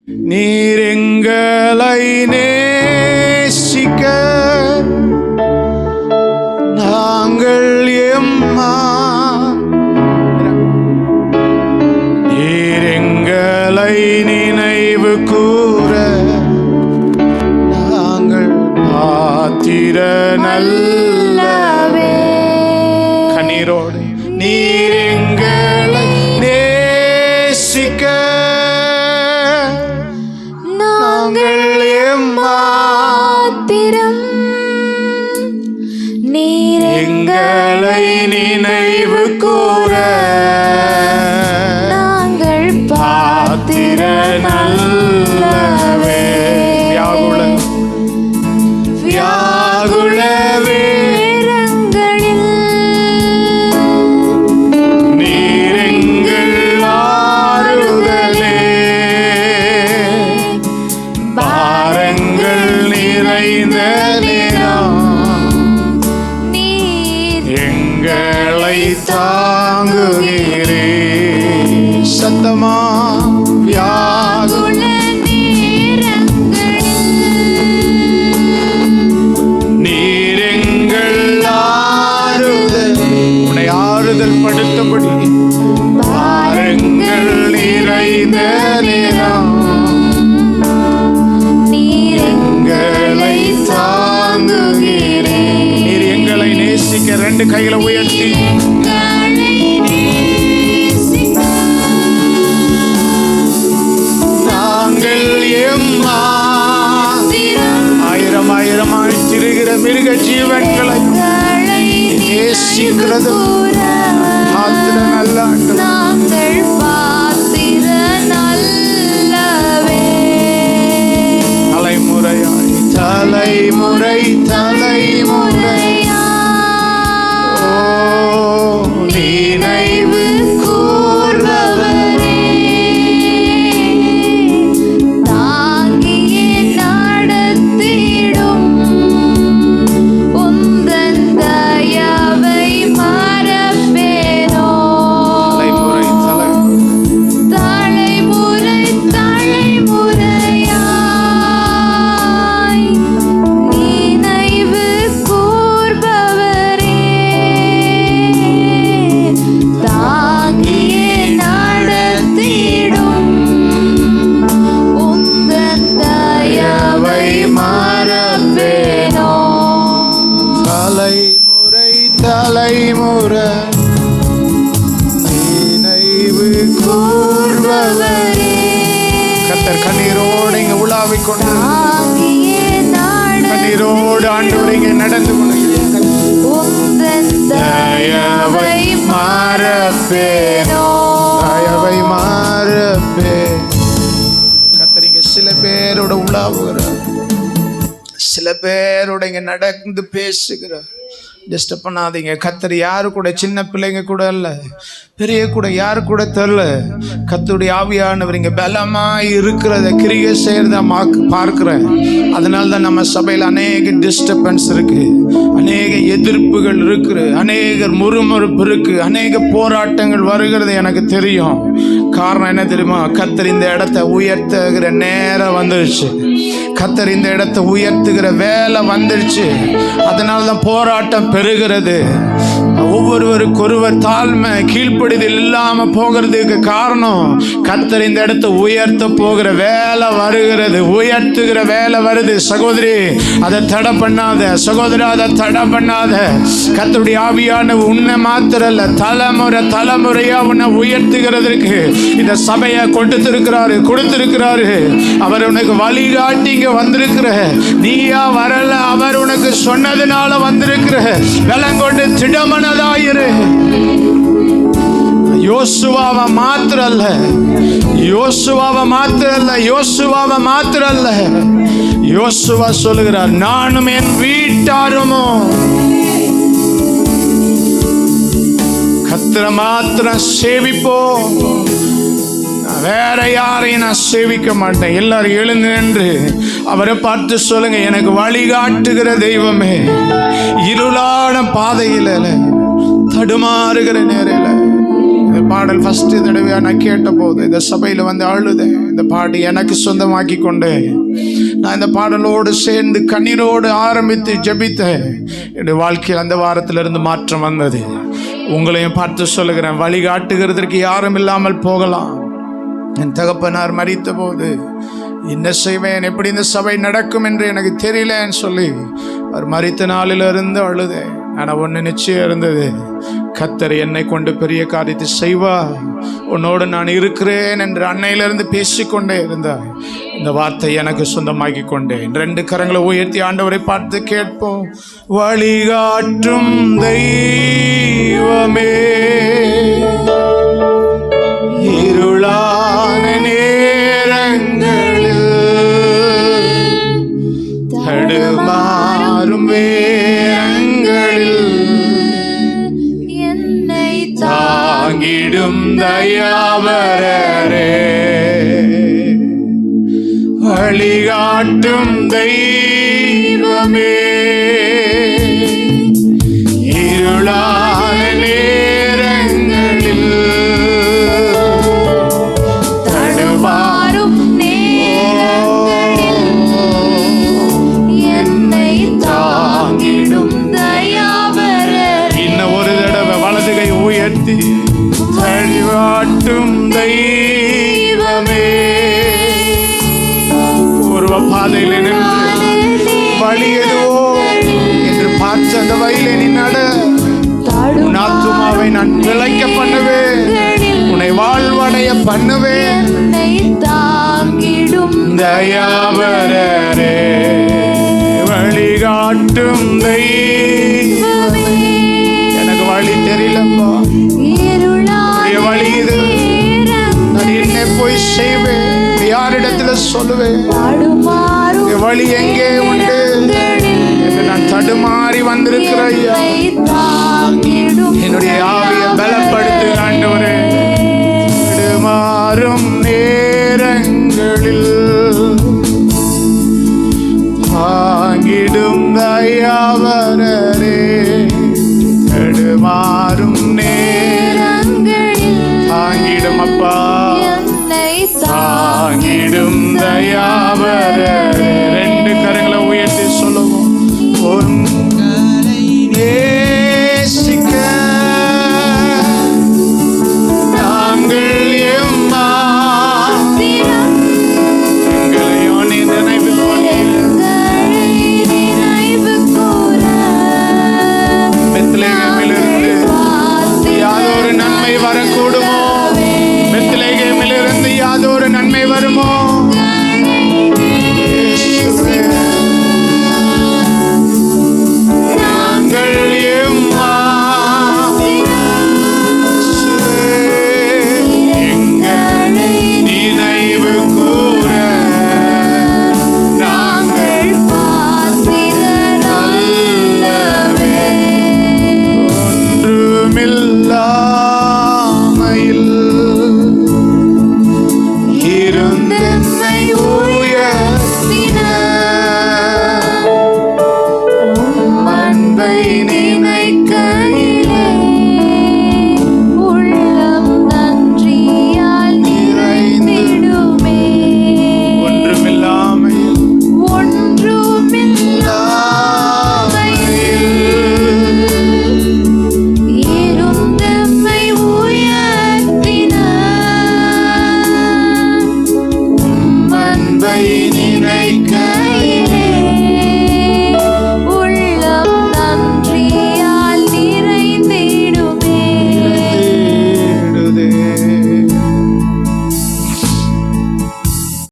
நீர் எங்களை நேசிக்க நாங்கள் எம்மா, நீர் எங்களை நினைவு கூற நாங்கள் பாத்திர நல்லவே. கண்ணீரோடு நீர் எங்களை நேசிக்க நாங்கள் எம்மாத்திரம், நீர் எங்களை நினைவு கூற நாங்கள் பாத்திர நல்லவே. வியாகுல வேரங்களில் நீர் எங்கள் ஆறுதலே, பாரங்கள் நிறைந்த நேரம் நீர் எங்களை தாங்குகிறே. சத்தமா வியாகுல நேரங்களில் நீர் எங்கள் ஆறுதலே, உன்னை ஆறுதல் படுத்தபடி பாரங்கள் நிறைந்த நேரம் நீர் எங்களை தாங்குகிறே. நீர் எங்களை நேசிக்க ரெண்டு கைகளை உயர்த்தி நாங்கள் எம்மா, ஆயிரம் ஆயிரமாய் திரிகிற மிருக ஜீவன்களை நேசிக்கிறது நல்ல நாங்கள் பாத்திர நல்லவே. தலைமுறையாய் தலைமுறை தலைமுறையா நினைவு கூர்பவரே, தாங்கியே நடத்திடும் உந்தன் தயவை மறப்பேனோ. தலைமுறை தலைமுறையாய் நினைவு கூர்பவரே, தாங்கியே நடத்திடும் உந்தன் தயவை மறப்பேனோ. தலைமுறை தலைமுறை நினைவு கூர்பவரே. கர்த்தர் கண்ணீரோடு இங்க உலாவிக் கொண்டு கண்ணீரோடு ஆண்டவரே இங்க நடந்து கொண்டு உந்தன் தயவை மறப்பேனோ, தயவை மறப்பே. கர்த்தர் இங்க சில பேரோட உலாவுகிறார், சில பேரோட இங்க நடந்து பேசுகிறார். டிஸ்டர்ப் பண்ணாதீங்க. கர்த்தர் யாரு கூட, சின்ன பிள்ளைங்க கூட இல்ல, பெரிய கூட யாரு கூட தெரியல. கர்த்தருடைய ஆவியானவர் இங்க பலமா இருக்கிறத கிரியை செய்யறத பார்க்கிறேன். அதனால தான் நம்ம சபையில் அநேக டிஸ்டர்பன்ஸ் இருக்கு, அநேக எதிர்ப்புகள் இருக்கு, அநேக முறுமுறுப்பு இருக்கு, அநேக போராட்டங்கள் வருகிறது எனக்கு தெரியும். காரணம் என்ன தெரியுமா? கர்த்தர் இந்த இடத்தை உயர்த்துகிற நேரம் வந்துருச்சு. கர்த்தர் இந்த இடத்தை உயர்த்துகிற வேலை வந்துருச்சு. அதனால தான் போராட்டம் பெருகிறது. ஒவ்வொருவருக்கு ஒருவர் தாழ்மை கீழ்ப்படிதல் இல்லாம போகிறதுக்கு காரணம் கர்த்தர் இந்த இடத்தை உயர்த்த போகிற வேலை வருகிறது, உயர்த்துகிற வேலை வருது. சகோதரி அதை தடை பண்ணாத, சகோதரி அதை தடை பண்ணாத. கர்த்தருடைய ஆவியான உன்னை மாத்திரல்ல, தலைமுறை தலைமுறையா உன்னை உயர்த்துகிறதுக்கு இந்த சபையை கொடுத்திருக்கிறாரு. அவர் உனக்கு வழிகாட்டி இங்க வந்திருக்கிற, நீயா வரல, அவர் உனக்கு சொன்னதுனால வந்திருக்கிற. வெள்ளங்கொண்டு திடமனதாயிரு. யோசுவாவை மாத்திரல்ல, யோசுவா சொல்லுகிறார், நானும் என் வீட்டாருமோ கர்த்தரை மாத்திரம் சேவிப்போம், வேற யாரையும் நான் சேவிக்க மாட்டேன். எல்லாரும் எழுந்து நின்று அவரை பார்த்து சொல்லுங்க, எனக்கு வழிகாட்டுகிற தெய்வமே, இருளான பாதையில தடுமாறுகிற நேரில் பாடல் ஃபர்ஸ்ட் தடவையா நான் கேட்ட போது இந்த சபையில வந்து அழுதேன். இந்த பாட்டு எனக்கு சொந்தமாக்கி கொண்டேன். நான் இந்த பாடலோடு சேர்ந்து கண்ணீரோடு ஆரம்பித்து ஜெபித்தேன். என்னுடைய வாழ்க்கையில் அந்த வாரத்திலிருந்து மாற்றம் வந்தது. உங்களையும் பார்த்து சொல்லுகிறேன், வழிகாட்டுகிறதற்கு யாரும் இல்லாமல் போகலாம். என் தகப்பனார் மரித்த போது என்ன செய்வேன், எப்படி இந்த சபை நடக்கும் என்று எனக்கு தெரியலன்னு சொல்லி அவர் மரித்த நாளிலிருந்து அழுதேன். ஆனால் ஒன்று நிச்சயம் இருந்தது, கர்த்தர் என்னை கொண்டு பெரிய காரியத்தை செய்வார், உன்னோடு நான் இருக்கிறேன் என்று அன்னையிலிருந்து பேசிக்கொண்டே இருந்தார். இந்த வார்த்தை எனக்கு சொந்தமாக்கி கொண்டேன். 2 கரங்களை உயர்த்தி ஆண்டவரை பார்த்து கேட்போம். வழிகாட்டும் தெய்வமே, இருளான நேரங்களில் தடுமாறும் வேரங்களில் என்னை தாங்கிடும் தயாவரரே, வழிகாட்டும் தெய்வமே, இருளான நேரங்களில் தடுமாறும் என்னை தாங்கிடும் தயாவரரே. இன்னும் ஒரு தடவை வலது கை உயர்த்தி, வழிகாட்டும் தெய்வமே. பூர்வ பாதையில் நின்று வழி எதுவோ என்று பார்த்து அந்த வழியிலே நீ நட. உன் ஆத்துமாவை நான் பிழைக்க பண்ணுவேன், உன்னை வாழ்வடைய பண்ணுவேன். தயாவரரே, வழிகாட்டும் தெய்வமே. எனக்கு வழி தெரியலப்பா, வழி இது, நான் என்ன போய் செய்வேன், யாரிடத்துல சொல்லுவேன், வழி எங்கே உண்டு என்று நான் தடுமாறி வந்திருக்கிற ஐயா, என்னுடைய ஆவியை பலப்படுத்து ஆண்டவரே. தடுமாறும் நேரங்களில் தாங்கிடும் தயாவரரே, தடுமாறும் நேரங்களில் தாங்கிடும் அப்பா, தாங்கிடும் தயாவரரே. 2 கரங்களை உயர்த்தி சொல்லுவோம். நேசிக்க நாங்கள் எங்களையோ நீ நினைவு பெத்லகேமிலிருந்து யாதொரு நன்மை வரக்கூடுமோ, பெத்லகேமிலிருந்து யாதொரு நன்மை வருமோ.